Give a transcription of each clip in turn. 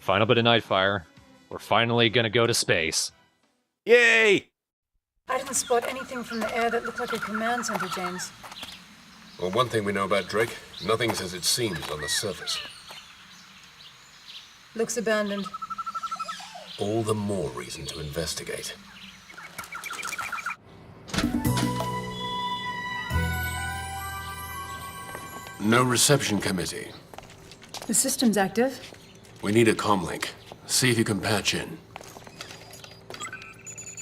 Final bit of Nightfire. We're finally gonna go to space. Yay! I didn't spot anything from the air that looked like a command center, James. Well, one thing we know about Drake, nothing's as it seems on the surface. Looks abandoned. All the more reason to investigate. No reception committee. The system's active. We need a comlink. See if you can patch in.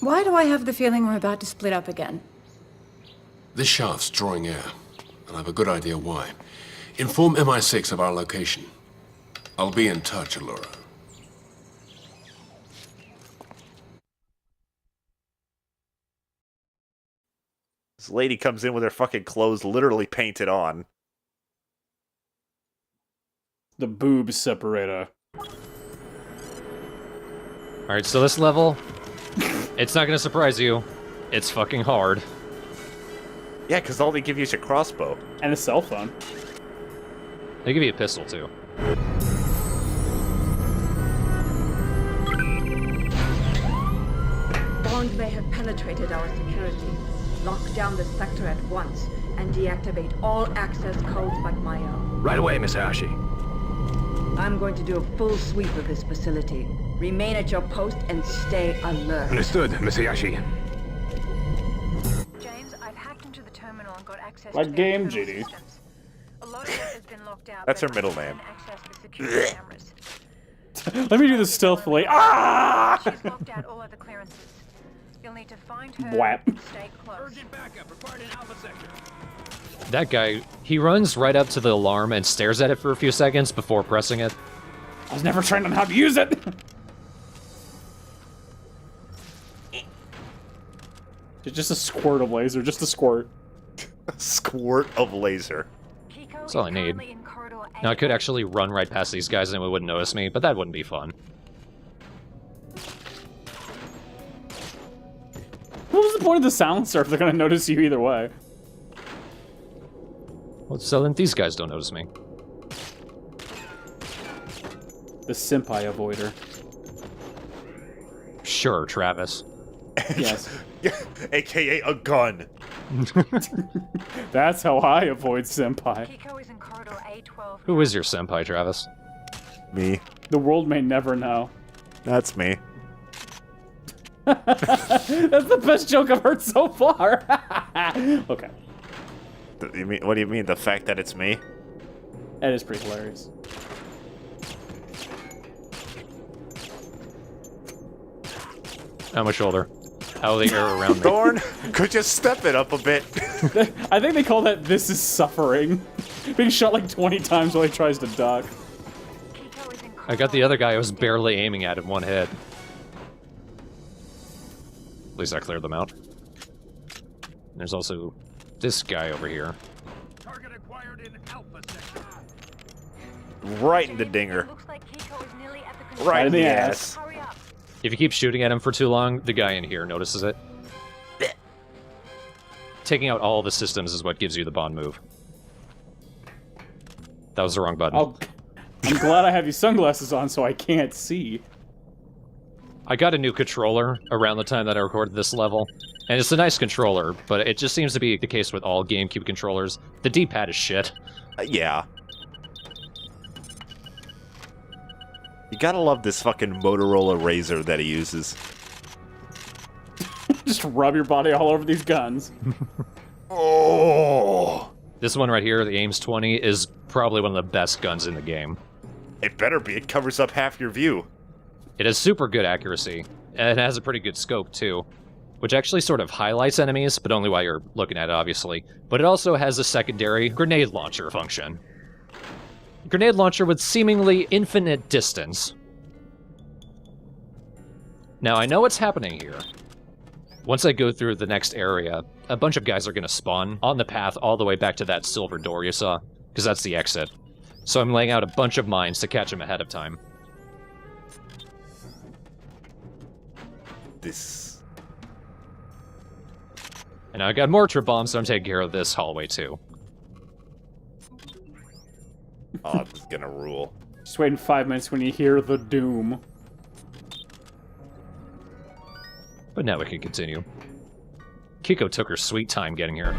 Why do I have the feeling we're about to split up again? This shaft's drawing air, and I have a good idea why. Inform MI6 of our location. I'll be in touch, Allura. This lady comes in with her fucking clothes literally painted on. The boob separator. Alright, so this level, it's not gonna surprise you. It's fucking hard. Yeah, because all they give you is a crossbow. And a cell phone. They give you a pistol, too. Bond may have penetrated our security. Lock down the sector at once and deactivate all access codes but my own. Right away, Miss Hayashi. I'm going to do a full sweep of this facility. Remain at your post and stay alert. Understood, Miss Hayashi. James, I've hacked into the terminal and got access Like to game, internal GD. systems. A lot of it has been locked out. That's but her middle I can name. access the security cameras. Let me do this stealthily. Ah! She's locked out all other clearances. You'll need to find her Whap. and stay close. Urgent backup required in Alpha Sector. That guy, he runs right up to the alarm and stares at it for a few seconds before pressing it. I was never trained on how to use it! Just a squirt of laser, just a squirt. Squirt of laser. That's all I need. Now, I could actually run right past these guys and they wouldn't notice me, but that wouldn't be fun. What was the point of the silencer if they're gonna notice you either way? Well, so then these guys don't notice me. The senpai avoider. Sure, Travis. Yes. AKA a gun. That's how I avoid senpai. Kiko is in corridor A12. Who is your senpai, Travis? Me. The world may never know. That's me. That's the best joke I've heard so far. Okay. You mean, what do you mean? The fact that it's me? That is pretty hilarious. On my shoulder. How the air around me. Thorn, could you step it up a bit? I think they call that "this is suffering." Being shot like 20 times while he tries to duck. Kiko is in I got the other guy I was barely aiming at in one hit. At least I cleared them out. There's also this guy over here. Target acquired in Alpha Sector. Right in the dinger. Looks like Kiko is nearly at the control. Right in the Right in the ass. Hurry up. If you keep shooting at him for too long, the guy in here notices it. Taking out all the systems is what gives you the Bond move. That was the wrong button. Oh, I'm glad I have these sunglasses on so I can't see. I got a new controller around the time that I recorded this level, and it's a nice controller, but it just seems to be the case with all GameCube controllers. The D-pad is shit. Yeah. You gotta love this fucking Motorola Razr that he uses. Just rub your body all over these guns. Oh! This one right here, the Ames 20, is probably one of the best guns in the game. It better be. It covers up half your view. It has super good accuracy, and it has a pretty good scope, too. Which actually sort of highlights enemies, but only while you're looking at it, obviously. But it also has a secondary grenade launcher function. Grenade launcher with seemingly infinite distance. Now, I know what's happening here. Once I go through the next area, a bunch of guys are going to spawn on the path all the way back to that silver door you saw, because that's the exit. So I'm laying out a bunch of mines to catch them ahead of time. This... And I got mortar bombs, so I'm taking care of this hallway, too. Oh, this is gonna rule. Just waiting 5 minutes when you hear the doom. But now we can continue. Kiko took her sweet time getting here.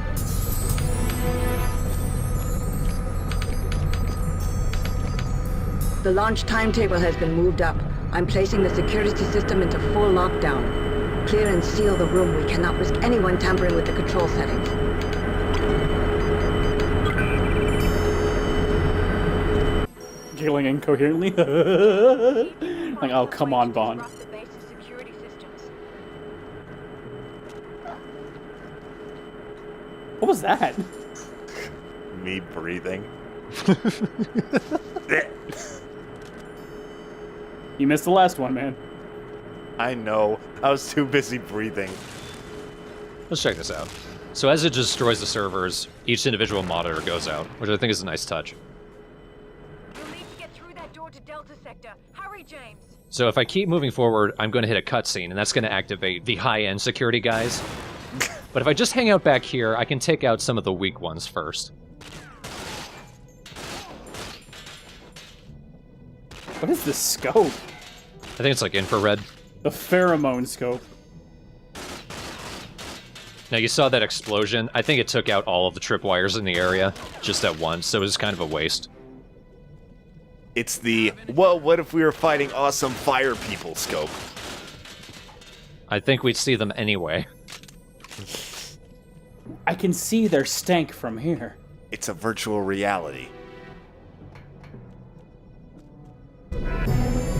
The launch timetable has been moved up. I'm placing the security system into full lockdown. Clear and seal the room. We cannot risk anyone tampering with the control settings. Giggling incoherently. Like, oh, come on, Bond. What was that? Me breathing. You missed the last one, man. I know. I was too busy breathing. Let's check this out. So as it destroys the servers, each individual monitor goes out, which I think is a nice touch. You'll need to get through that door to Delta Sector. Hurry, James. So if I keep moving forward, I'm going to hit a cutscene, and that's going to activate the high-end security guys. But if I just hang out back here, I can take out some of the weak ones first. What is this scope? I think it's like infrared. The pheromone scope. Now you saw that explosion. I think it took out all of the tripwires in the area just at once, so it was kind of a waste. It's the, well, what if we were fighting awesome fire people scope? I think we'd see them anyway. I can see their stank from here. It's a virtual reality.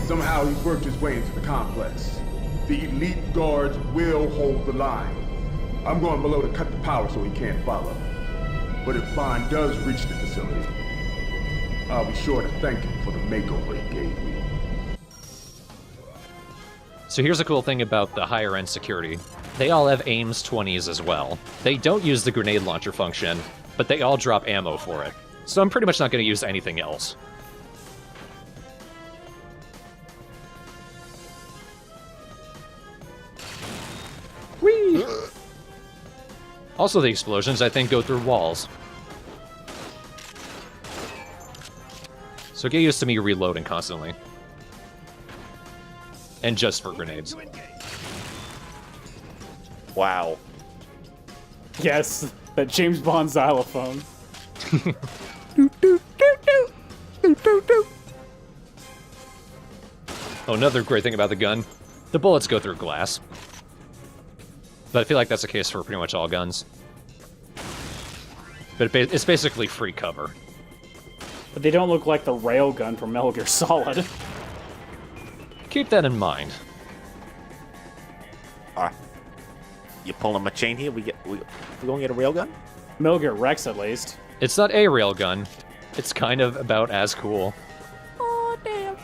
Somehow he's worked his way into the complex. The elite guards will hold the line. I'm going below to cut the power so he can't follow. But if Bond does reach the facility, I'll be sure to thank him for the makeover he gave me. So here's a cool thing about the higher end security. They all have AIMS 20s as well. They don't use the grenade launcher function, but they all drop ammo for it. So I'm pretty much not going to use anything else. Whee! Also, the explosions, I think, go through walls. So get used to me reloading constantly. And just for grenades. Wow. Yes, that James Bond xylophone. Oh, another great thing about the gun. The bullets go through glass. But I feel like that's the case for pretty much all guns. But it's basically free cover. But they don't look like the railgun from Metal Gear Solid. Keep that in mind. You pulling my chain here? We gonna get a railgun? Metal Gear Rex, at least. It's not a railgun. It's kind of about as cool. Oh, damn.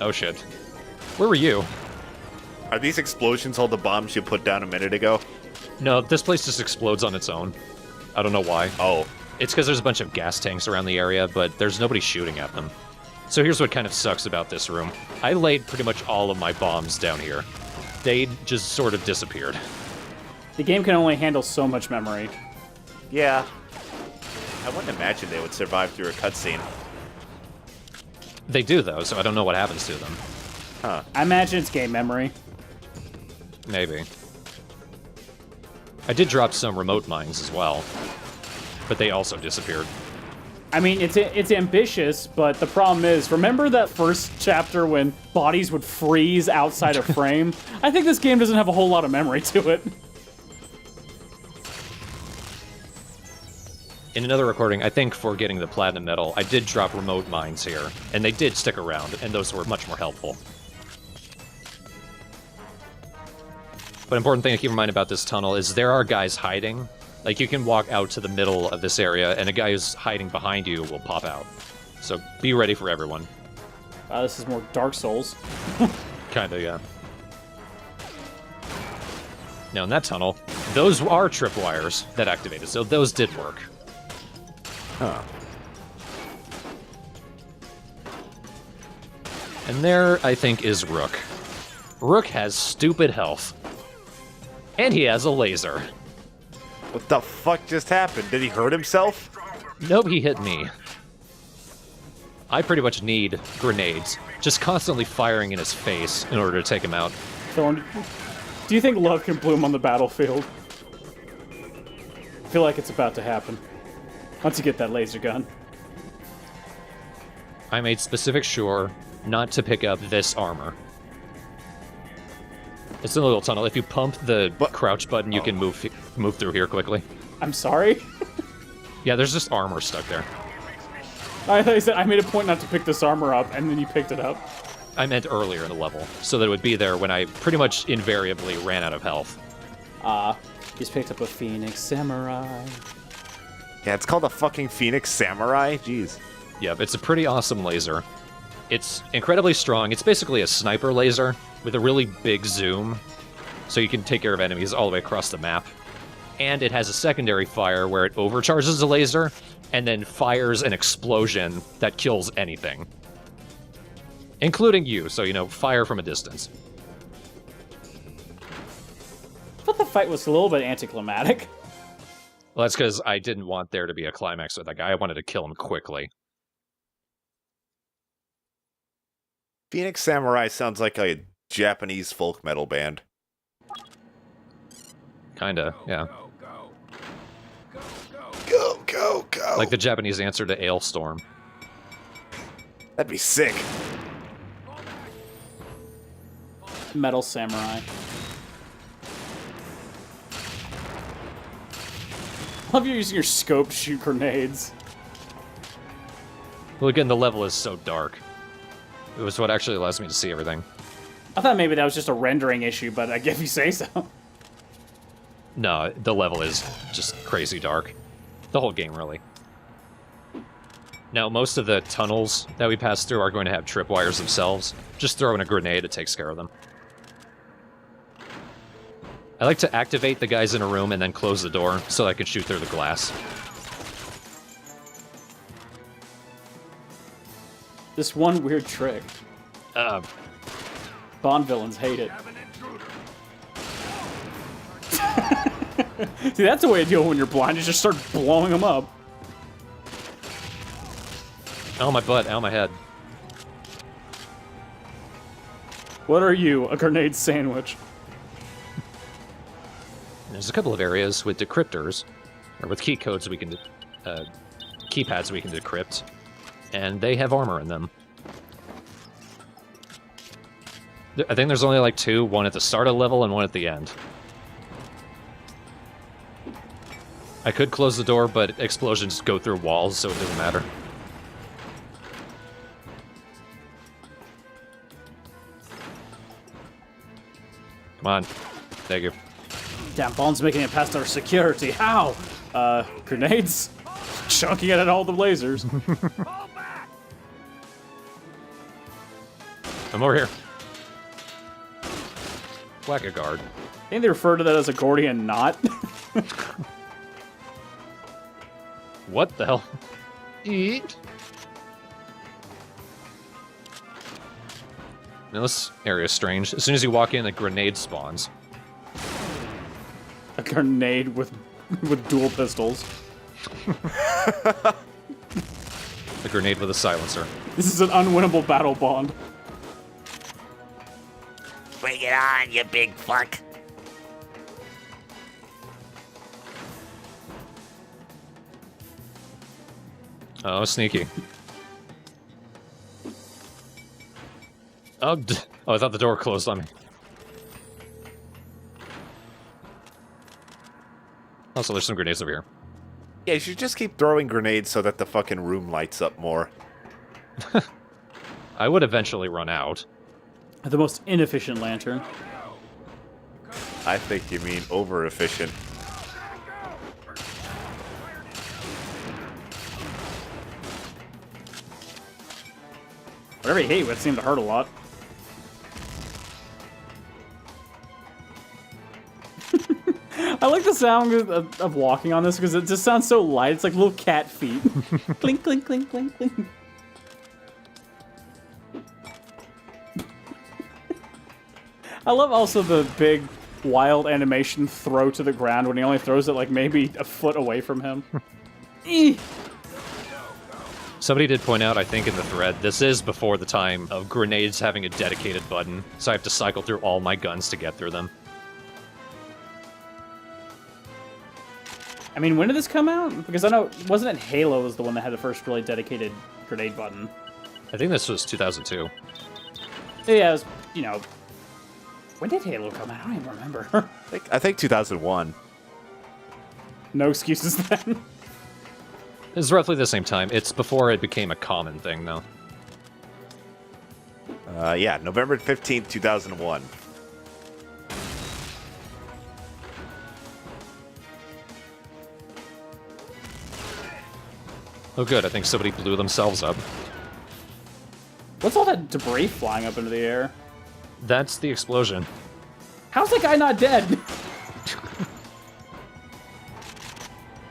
Oh shit. Where were you? Are these explosions all the bombs you put down a minute ago? No, this place just explodes on its own. I don't know why. Oh. It's because there's a bunch of gas tanks around the area, but there's nobody shooting at them. So here's what kind of sucks about this room. I laid pretty much all of my bombs down here. They just sort of disappeared. The game can only handle so much memory. Yeah. I wouldn't imagine they would survive through a cutscene. They do, though, so I don't know what happens to them. Huh. I imagine it's game memory. Maybe. I did drop some remote mines as well, but they also disappeared. I mean, it's ambitious, but the problem is, remember that first chapter when bodies would freeze outside a frame? I think this game doesn't have a whole lot of memory to it. In another recording, I think for getting the platinum medal, I did drop remote mines here, and they did stick around, and those were much more helpful. But important thing to keep in mind about this tunnel is there are guys hiding. Like, you can walk out to the middle of this area, and a guy who's hiding behind you will pop out. So be ready for everyone. This is more Dark Souls. Kinda, yeah. Now, in that tunnel, those are tripwires that activated, so those did work. Huh. And there, I think, is Rook. Rook has stupid health. And he has a laser. What the fuck just happened? Did he hurt himself? Nope, he hit me. I pretty much need grenades, just constantly firing in his face in order to take him out. Thorn, do you think love can bloom on the battlefield? I feel like it's about to happen. Once you get that laser gun. I made specific sure not to pick up this armor. It's in a little tunnel. If you pump the crouch button, you can move through here quickly. I'm sorry? Yeah, there's just armor stuck there. I thought you said I made a point not to pick this armor up, and then you picked it up. I meant earlier in the level, so that it would be there when I pretty much invariably ran out of health. Just picked up a Phoenix Samurai. Yeah, it's called a fucking Phoenix Samurai? Jeez. Yep, it's a pretty awesome laser. It's incredibly strong. It's basically a sniper laser with a really big zoom, so you can take care of enemies all the way across the map. And it has a secondary fire where it overcharges the laser and then fires an explosion that kills anything. Including you, so, you know, fire from a distance. I thought the fight was a little bit anticlimactic. Well, that's because I didn't want there to be a climax with that guy. I wanted to kill him quickly. Phoenix Samurai sounds like a Japanese folk metal band. Kinda, yeah. Go, go, go. Like the Japanese answer to Ailstorm. That'd be sick. Metal Samurai. I love you using your scope to shoot grenades. Well, again, the level is so dark. It was what actually allows me to see everything. I thought maybe that was just a rendering issue, but I guess you say so. No, the level is just crazy dark. The whole game, really. Now, most of the tunnels that we pass through are going to have tripwires themselves. Just throw in a grenade, it takes care of them. I like to activate the guys in a room and then close the door so I can shoot through the glass. This one weird trick. Bond villains hate it. See, that's the way to deal when you're blind, is just start blowing them up. Ow, my butt, ow, my head. What are you, a grenade sandwich? There's a couple of areas with decryptors, or with key codes we can, keypads we can decrypt, and they have armor in them. I think there's only like two, one at the start of the level and one at the end. I could close the door, but explosions go through walls, so it doesn't matter. Come on. Thank you. Damn, Bond's making it past our security. How? Grenades? Chunking it at all the lasers. I'm over here. Whack a guard. I think they refer to that as a Gordian knot. What the hell? Eat. Now this area is strange. As soon as you walk in, a grenade spawns. A grenade with dual pistols. A grenade with a silencer. This is an unwinnable battle, Bond. Bring it on, you big fuck. Oh, sneaky. Oh, I thought the door closed on me. Also, there's some grenades over here. Yeah, you should just keep throwing grenades so that the fucking room lights up more. I would eventually run out. The most inefficient lantern. I think you mean over-efficient. Whatever you hate would seem to hurt a lot. I like the sound of walking on this because it just sounds so light. It's like little cat feet. Clink, clink, clink, clink, clink. I love also the big wild animation throw to the ground when he only throws it like maybe a foot away from him. Eeh. Somebody did point out, I think, in the thread, this is before the time of grenades having a dedicated button, so I have to cycle through all my guns to get through them. I mean, when did this come out? Because I know, wasn't it Halo was the one that had the first really dedicated grenade button? I think this was 2002. Yeah, it was, you know... When did Halo come out? I don't even remember. I think 2001. No excuses then. It's roughly the same time. It's before it became a common thing, though. Yeah, November 15th, 2001. Oh good, I think somebody blew themselves up. What's all that debris flying up into the air? That's the explosion. How's that guy not dead?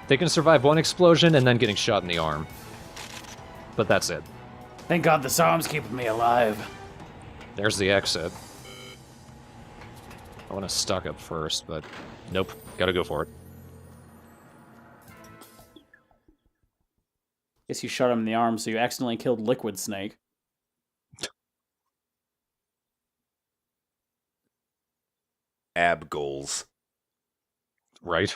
They can survive one explosion and then getting shot in the arm. But that's it. Thank God this arm's keeping me alive. There's the exit. I want to stock up first, but nope. Gotta go for it. Guess you shot him in the arm, so you accidentally killed Liquid Snake. Ab goals. Right?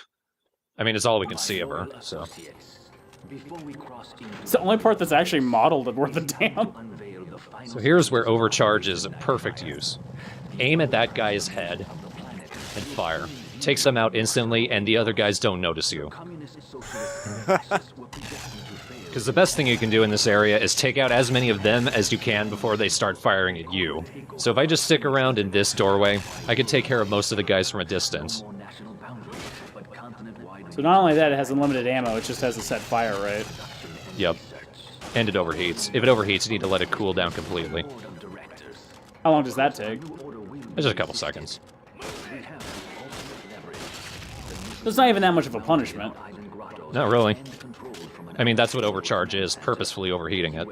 I mean, it's all we can see of her, so... It's the only part that's actually modeled and worth a damn. So here's where overcharge is in perfect use. Aim at that guy's head and fire. Takes them out instantly, and the other guys don't notice you. Because the best thing you can do in this area is take out as many of them as you can before they start firing at you. So if I just stick around in this doorway, I can take care of most of the guys from a distance. So not only that, it has unlimited ammo, it just has a set fire rate. Yep. And it overheats. If it overheats, you need to let it cool down completely. How long does that take? Just a couple seconds. It's not even that much of a punishment. Not really. I mean, that's what overcharge is, purposefully overheating it.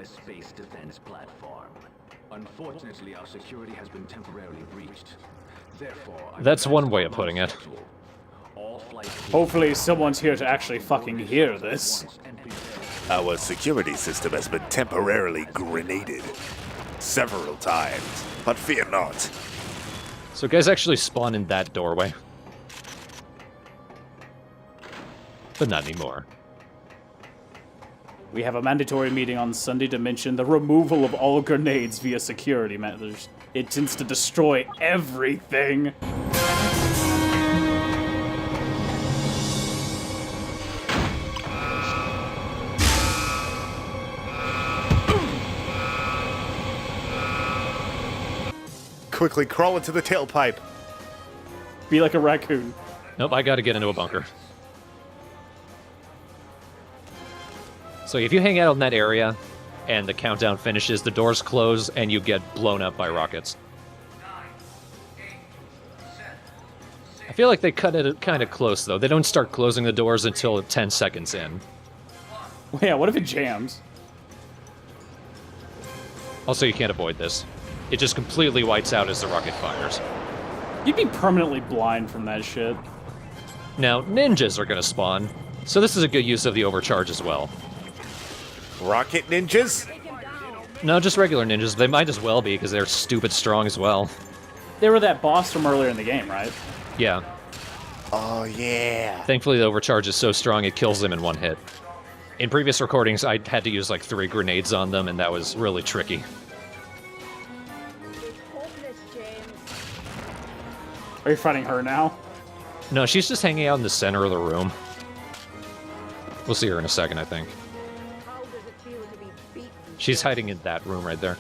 Unfortunately, our security has been temporarily breached. Therefore, That's one way of putting it. Hopefully someone's here to actually fucking hear this. Our security system has been temporarily grenaded several times, but fear not. So guys actually spawn in that doorway. But not anymore. We have a mandatory meeting on Sunday to mention the removal of all grenades via security measures. It tends to destroy everything. Quickly crawl into the tailpipe. Be like a raccoon. Nope, I gotta get into a bunker. So if you hang out in that area, and the countdown finishes, the doors close, and you get blown up by rockets. I feel like they cut it kind of close, though. They don't start closing the doors until 10 seconds in. Yeah, what if it jams? Also, you can't avoid this. It just completely whites out as the rocket fires. You'd be permanently blind from that shit. Now, ninjas are gonna spawn, so this is a good use of the overcharge as well. Rocket ninjas? No, just regular ninjas. They might as well be, because they're stupid strong as well. They were that boss from earlier in the game, right? Yeah. Oh, yeah. Thankfully, the overcharge is so strong it kills them in one hit. In previous recordings, I had to use like 3 grenades on them, and that was really tricky. Are you fighting her now? No, she's just hanging out in the center of the room. We'll see her in a second, I think. She's hiding in that room right there.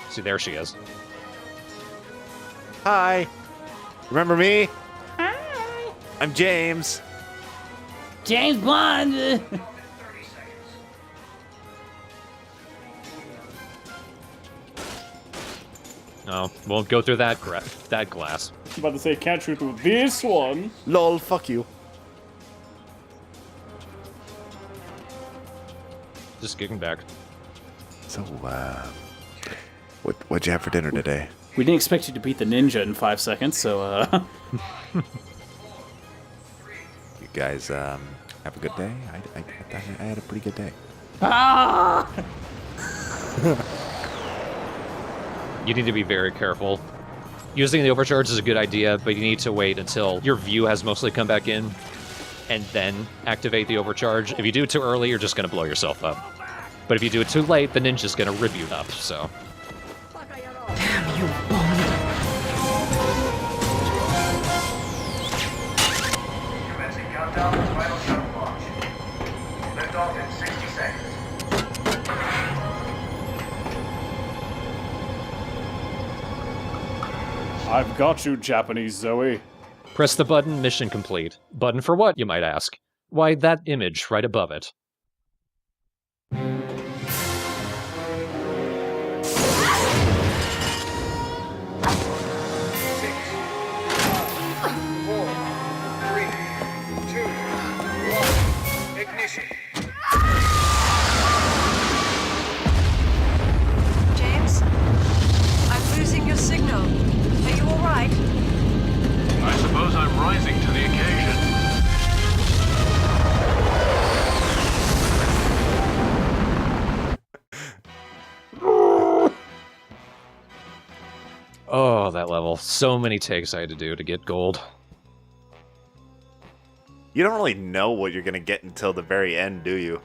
See, there she is. Hi. Remember me? Hi. I'm James. James Bond! No, won't go through that glass. I'm about to say, can't shoot through this one. Lol, fuck you. Just kicking back. So, what'd you have for dinner today? We didn't expect you to beat the ninja in 5 seconds, so, You guys have a good day? I had a pretty good day. Ah! You need to be very careful. Using the overcharge is a good idea, but you need to wait until your view has mostly come back in, and then activate the overcharge. If you do it too early, you're just going to blow yourself up. But if you do it too late, the ninja's going to rip you up, so... Damn you, Bond. Commencing countdown to final shuttle launch. Lift off in 60 seconds. I've got you, Japanese Zoe. Press the button, mission complete. Button for what, you might ask? Why, that image right above it. Ignition. James? I'm losing your signal. Are you alright? I suppose I'm rising to the occasion. Oh, that level. So many takes I had to do to get gold. You don't really know what you're gonna get until the very end, do you?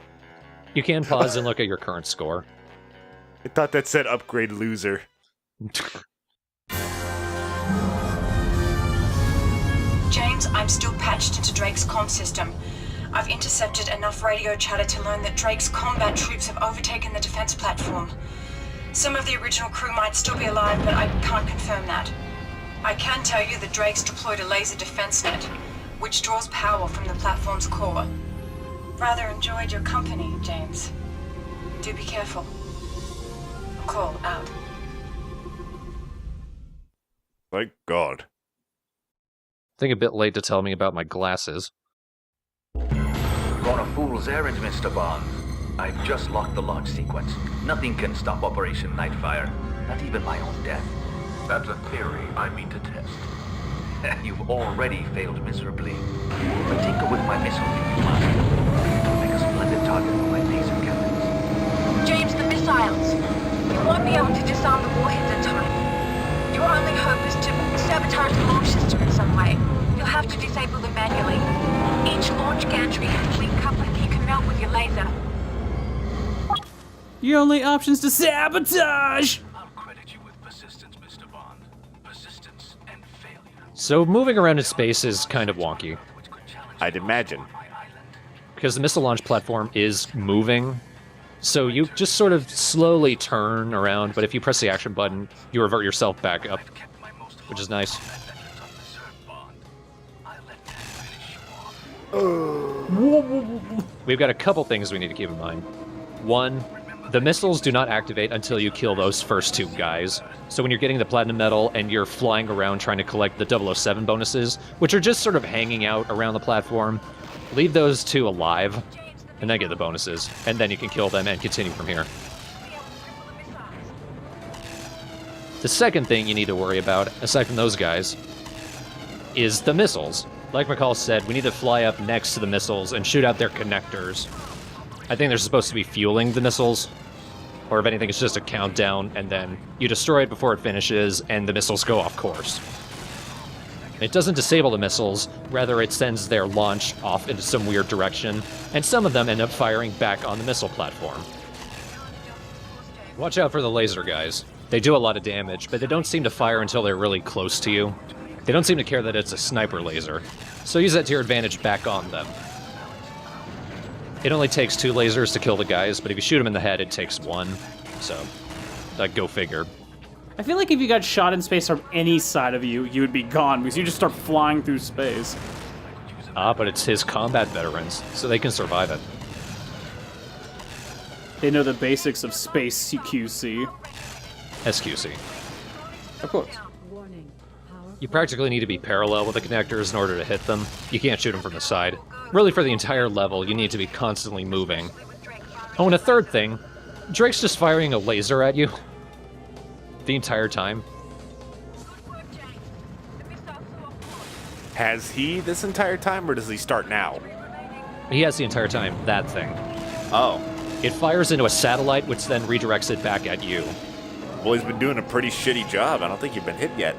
You can pause and look at your current score. I thought that said upgrade loser. James, I'm still patched into Drake's comm system. I've intercepted enough radio chatter to learn that Drake's combat troops have overtaken the defense platform. Some of the original crew might still be alive, but I can't confirm that. I can tell you that Drake's deployed a laser defense net, which draws power from the platform's core. Rather enjoyed your company, James. Do be careful. Call out. Thank God. I think a bit late to tell me about my glasses. On a fool's errand, Mr. Bond. I've just locked the launch sequence. Nothing can stop Operation Nightfire, not even my own death. That's a theory I mean to test. You've already failed miserably. But tinker with my missile if you must. It'll make a splendid target for my laser cannons. James, the missiles. You won't be able to disarm the warheads in time. Your only hope is to sabotage the launch system in some way. You'll have to disable them manually. Each launch gantry has a link coupling you can melt with your laser. Your only option's to sabotage! I'll credit you with persistence, Mr. Bond. Persistence and failure. So moving around in space is kind of wonky, I'd imagine. because the missile launch platform is moving. So you just sort of slowly turn around, but if you press the action button, you revert yourself back up, which is nice. We've got a couple things we need to keep in mind. One, the missiles do not activate until you kill those first two guys. So when you're getting the platinum medal and you're flying around trying to collect the 007 bonuses, which are just sort of hanging out around the platform, leave those two alive, and then get the bonuses, and then you can kill them and continue from here. The second thing you need to worry about, aside from those guys, is the missiles. Like McCall said, we need to fly up next to the missiles and shoot out their connectors. I think they're supposed to be fueling the missiles, or if anything, it's just a countdown, and then you destroy it before it finishes, and the missiles go off course. It doesn't disable the missiles, rather it sends their launch off into some weird direction, and some of them end up firing back on the missile platform. Watch out for the laser guys. They do a lot of damage, but they don't seem to fire until they're really close to you. They don't seem to care that it's a sniper laser, so use that to your advantage back on them. It only takes 2 lasers to kill the guys, but if you shoot them in the head, it takes 1, so, like, go figure. I feel like if you got shot in space from any side of you, you would be gone, because you just start flying through space. Ah, but it's his combat veterans, so they can survive it. They know the basics of space CQC. SQC. Of course. You practically need to be parallel with the connectors in order to hit them. You can't shoot them from the side. Really, for the entire level, you need to be constantly moving. Oh, and a third thing, Drake's just firing a laser at you the entire time. Has he this entire time, or does he start now? He has the entire time, that thing. Oh. It fires into a satellite, which then redirects it back at you. Well, he's been doing a pretty shitty job. I don't think you've been hit yet.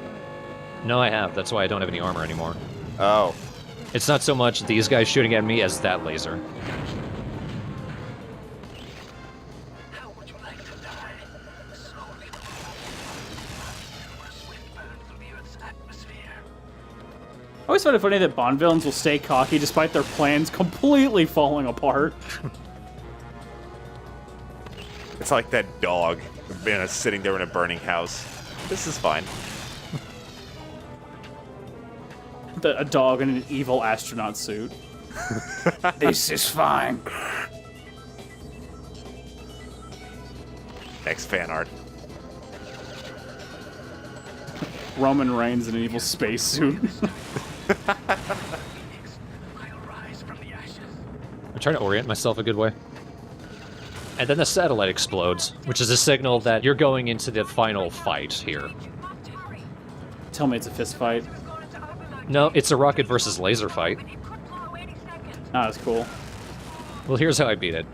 No, I have. That's why I don't have any armor anymore. Oh. It's not so much these guys shooting at me as that laser. How would you like to die? Slowly. A swift burn through the Earth's atmosphere. I always find it funny that Bond villains will stay cocky despite their plans completely falling apart. It's like that dog sitting there in a burning house. This is fine. A dog in an evil astronaut suit. This is fine. Next fan art. Roman Reigns in an evil space suit. I'm trying to orient myself a good way. And then the satellite explodes, which is a signal that you're going into the final fight here. Tell me it's a fist fight. No, it's a rocket versus laser fight. Oh, that's cool. Well, here's how I beat it.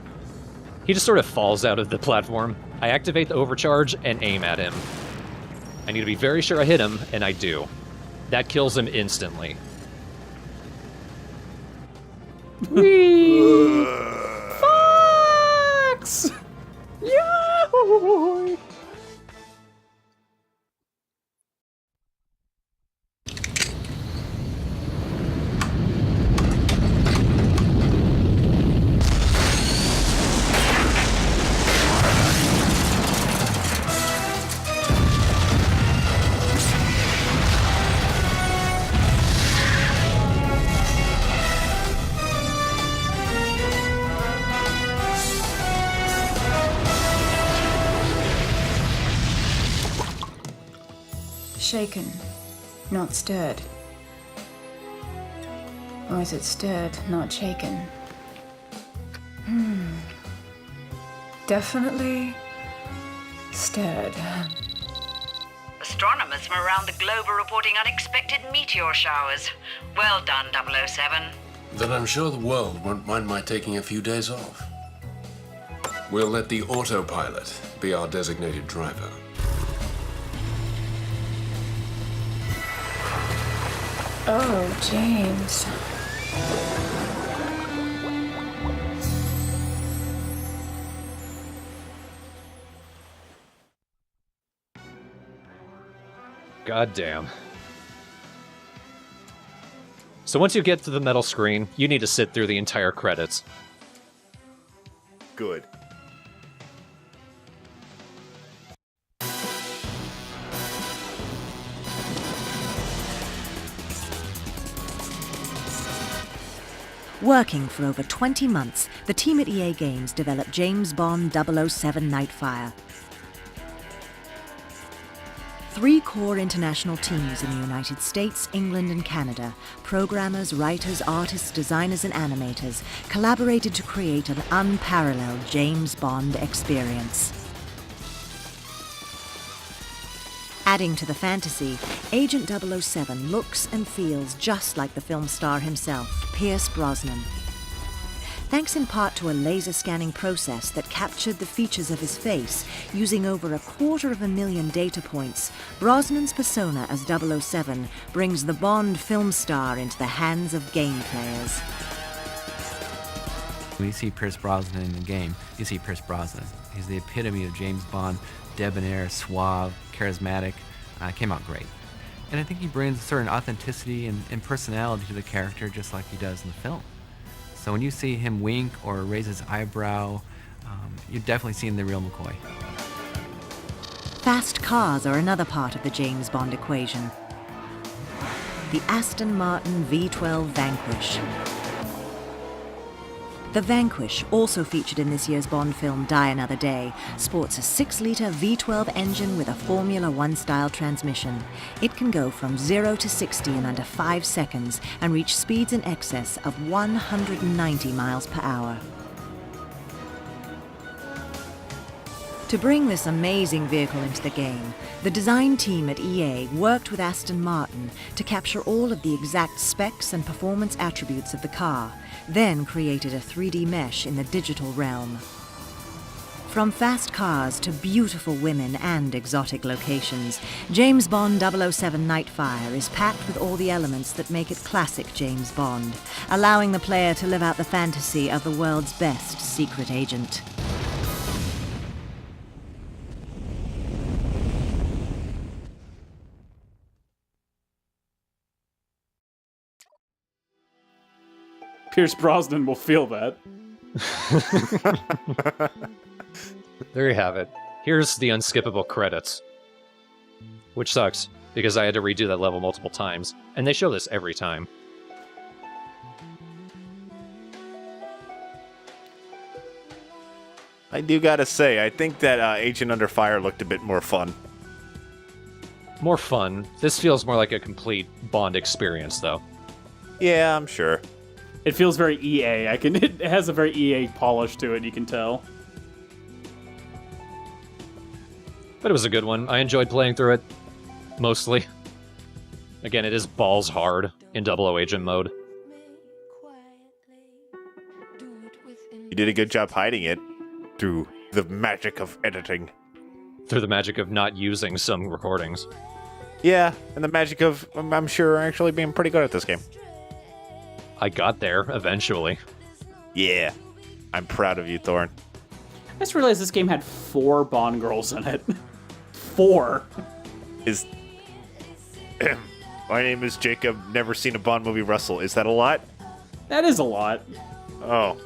He just sort of falls out of the platform. I activate the overcharge and aim at him. I need to be very sure I hit him, and I do. That kills him instantly. Fox! Yahoo! Shaken, not stirred. Or is it stirred, not shaken? Definitely stirred. Astronomers from around the globe are reporting unexpected meteor showers. Well done, 007. Then I'm sure the world won't mind my taking a few days off. We'll let the autopilot be our designated driver. Oh, James. God damn. So once you get to the metal screen, you need to sit through the entire credits. Good. Working for over 20 months, the team at EA Games developed James Bond 007 Nightfire. 3 core international teams in the United States, England, and Canada, programmers, writers, artists, designers, and animators, collaborated to create an unparalleled James Bond experience. Adding to the fantasy, Agent 007 looks and feels just like the film star himself, Pierce Brosnan. Thanks in part to a laser scanning process that captured the features of his face using over 250,000 data points, Brosnan's persona as 007 brings the Bond film star into the hands of game players. When you see Pierce Brosnan in the game, you see Pierce Brosnan. He's the epitome of James Bond, debonair, suave, charismatic. Came out great. And I think he brings a certain authenticity and personality to the character just like he does in the film. So when you see him wink or raise his eyebrow, you're definitely seeing the real McCoy. Fast cars are another part of the James Bond equation. The Aston Martin V12 Vanquish. The Vanquish, also featured in this year's Bond film Die Another Day, sports a 6-litre V12 engine with a Formula One style transmission. It can go from 0 to 60 in under 5 seconds and reach speeds in excess of 190 miles per hour. To bring this amazing vehicle into the game, the design team at EA worked with Aston Martin to capture all of the exact specs and performance attributes of the car, then created a 3D mesh in the digital realm. From fast cars to beautiful women and exotic locations, James Bond 007 Nightfire is packed with all the elements that make it classic James Bond, allowing the player to live out the fantasy of the world's best secret agent. Pierce Brosnan will feel that. There you have it. Here's the unskippable credits. Which sucks, because I had to redo that level multiple times, and they show this every time. I do gotta say, I think that Agent Under Fire looked a bit more fun. More fun. This feels more like a complete Bond experience, though. Yeah, I'm sure. It feels very EA. It has a very EA polish to it, you can tell. But it was a good one. I enjoyed playing through it. Mostly. Again, it is balls hard in Double Agent mode. You did a good job hiding it through the magic of editing. Through the magic of not using some recordings. Yeah, and the magic of, I'm sure, actually being pretty good at this game. I got there, eventually. Yeah. I'm proud of you, Thorn. I just realized this game had 4 Bond girls in it. 4. My name is Jacob, never seen a Bond movie wrestle. Is that a lot? That is a lot. Oh.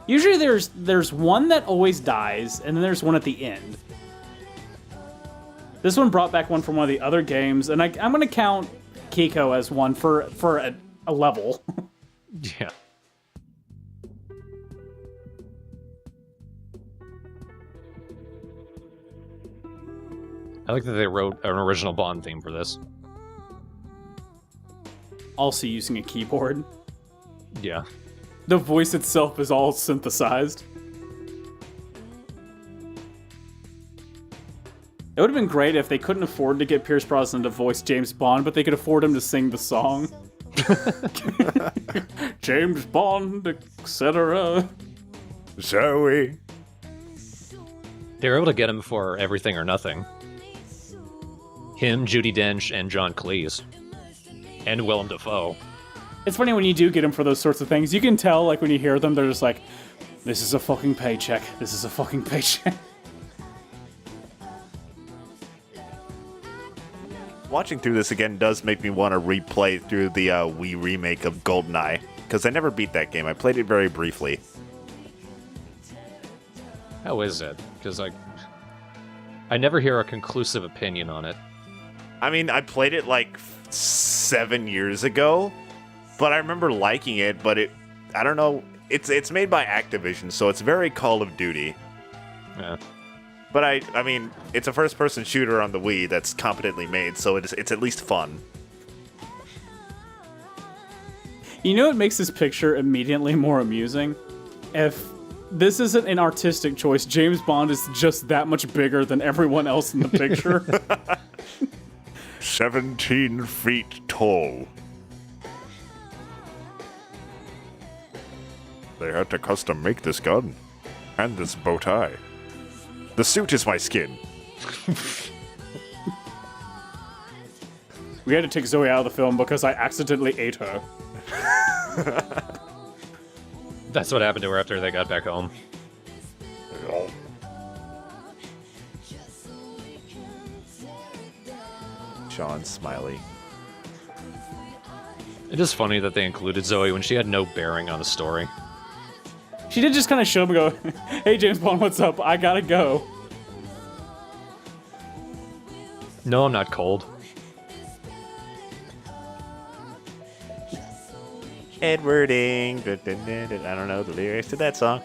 Usually there's one that always dies, and then there's one at the end. This one brought back one from one of the other games, and I'm going to count Kiko as one for a level. Yeah. I like that they wrote an original Bond theme for this. Also using a keyboard. Yeah. The voice itself is all synthesized. It would have been great if they couldn't afford to get Pierce Brosnan to voice James Bond, but they could afford him to sing the song. James Bond, etc. Zoe. They were able to get him for Everything or Nothing. Him, Judi Dench, and John Cleese. And Willem Dafoe. It's funny when you do get him for those sorts of things. You can tell, like, when you hear them, they're just like, this is a fucking paycheck. This is a fucking paycheck. Watching through this again does make me want to replay through the Wii remake of GoldenEye, because I never beat that game. I played it very briefly. How is it? Because I never hear a conclusive opinion on it. I mean, I played it like 7 years ago, but I remember liking it, but I don't know, it's made by Activision, so it's very Call of Duty. Yeah. But I mean, it's a first-person shooter on the Wii that's competently made, so it's at least fun. You know what makes this picture immediately more amusing? If this isn't an artistic choice, James Bond is just that much bigger than everyone else in the picture. 17 feet tall. They had to custom make this gun. And this bow tie. The suit is my skin. We had to take Zoe out of the film because I accidentally ate her. That's what happened to her after they got back home. Sean Smiley. It is funny that they included Zoe when she had no bearing on the story. She did just kind of show up and go, hey, James Bond, what's up? I gotta go. No, I'm not cold. Edwarding. I don't know the lyrics to that song.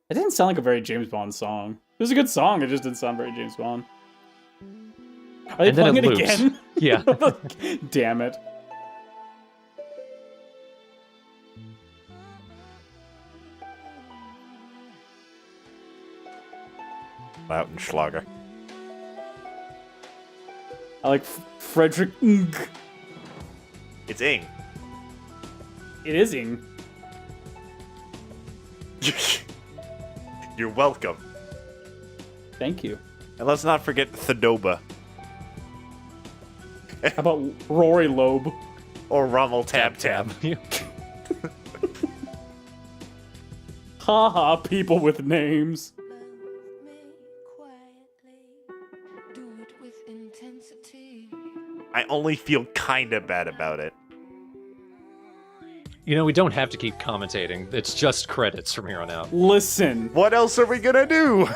It didn't sound like a very James Bond song. It was a good song, it just didn't sound very James Bond. Are they playing it again? Yeah. Damn it. Lautenschlager. I like Frederick Ng. It's Ing. It is Ing. You're welcome. Thank you. And let's not forget Thedoba. How about Rory Loeb? Or Rommel Tab Tab. Haha, people with names. I only feel kinda bad about it. You know, we don't have to keep commentating. It's just credits from here on out. Listen. What else are we gonna do?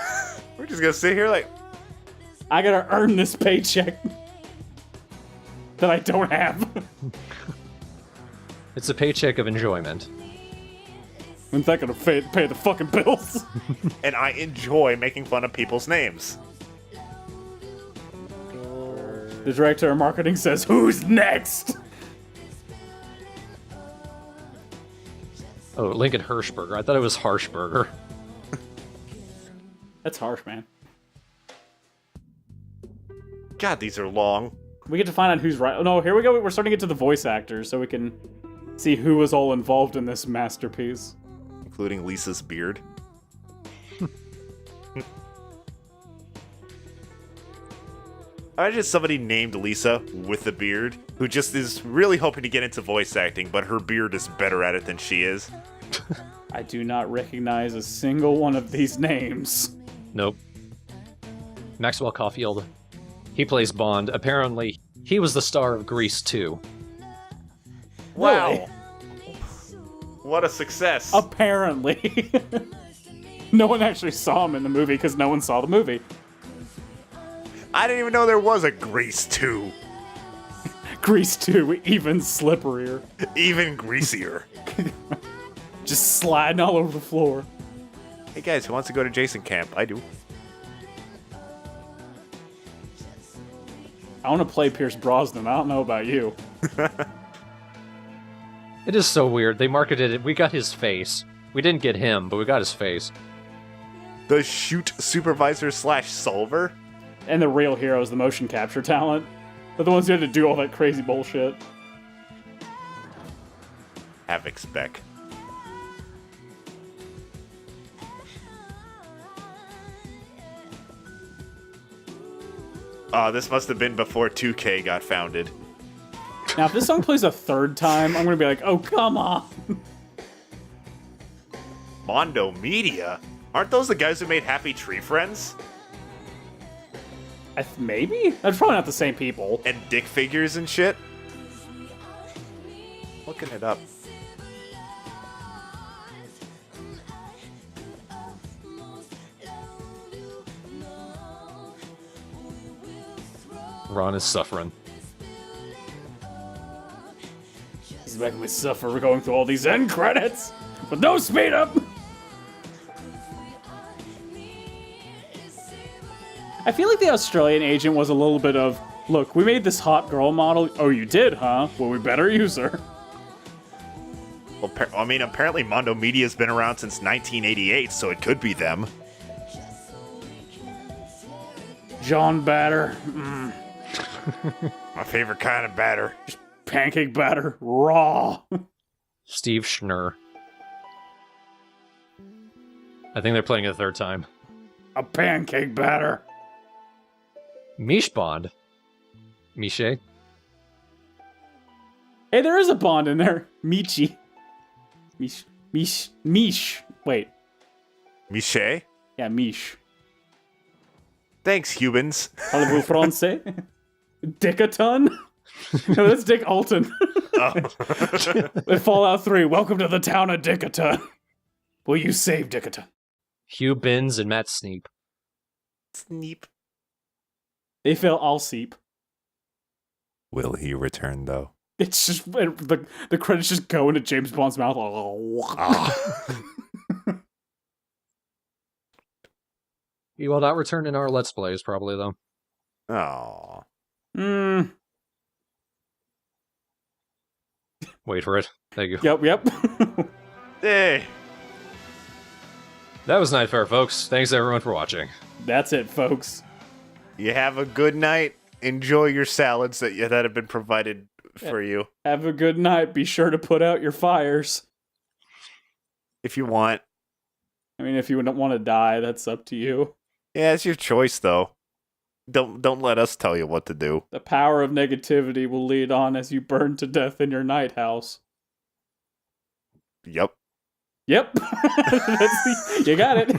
We're just gonna sit here like... I gotta earn this paycheck that I don't have. It's a paycheck of enjoyment. When's that gonna pay the fucking bills? And I enjoy making fun of people's names. The director of marketing says, "Who's next?" Oh, Lincoln Hirschberger. I thought it was Harshberger. That's harsh, man. God, these are long. We get to find out who's right. Oh, no, here we go. We're starting to get to the voice actors, so we can see who was all involved in this masterpiece. Including Lisa's beard. Imagine somebody named Lisa with a beard who just is really hoping to get into voice acting, but her beard is better at it than she is. I do not recognize a single one of these names. Nope. Maxwell Caulfield. He plays Bond. Apparently, he was the star of Grease 2. Wow. Really? What a success. Apparently. No one actually saw him in the movie because no one saw the movie. I didn't even know there was a Grease 2. Grease 2, even slipperier. Even greasier. Just sliding all over the floor. Hey guys, who wants to go to Jason Camp? I do. I want to play Pierce Brosnan. I don't know about you. It is so weird. They marketed it. We got his face. We didn't get him, but we got his face. The shoot supervisor / solver? And the real hero is the motion capture talent. They're the ones who had to do all that crazy bullshit. Havoc spec. This must have been before 2K got founded. Now, if this song plays a third time, I'm gonna be like, oh, come on. Mondo Media? Aren't those the guys who made Happy Tree Friends? Maybe? That's probably not the same people. And dick figures and shit? Looking it up. Ron is suffering. He's making me suffer. We're going through all these end credits with no speed up. I feel like the Australian agent was a little bit of, look, we made this hot girl model. Oh, you did, huh? Well, we better use her. Well, I mean, apparently Mondo Media's been around since 1988, so it could be them. John Batter. My favorite kind of batter. Just pancake batter. Raw. Steve Schnurr. I think they're playing it a third time. A pancake batter. Mish Bond. Miche. Hey, there is a Bond in there. Michi. Mish. Wait. Miche? Yeah, Mish. Thanks, humans. Parlez-vous français? Dickaton? No, that's Dick Alton. In Fallout 3, welcome to the town of Dickaton. Will you save Dickaton? Hugh Binns and Matt Sneap. Sneap. They fail all seep. Will he return, though? It's just, the credits just go into James Bond's mouth. He will not return in our Let's Plays, probably, though. Aww. Wait for it. Thank you. Yep. Hey. That was Nightfire, folks. Thanks, everyone, for watching. That's it, folks. You have a good night. Enjoy your salads that have been provided for you. Have a good night. Be sure to put out your fires. If you want. I mean, if you don't want to die, that's up to you. Yeah, it's your choice, though. Don't let us tell you what to do. The power of negativity will lead on as you burn to death in your night house. Yep. Yep. You got it.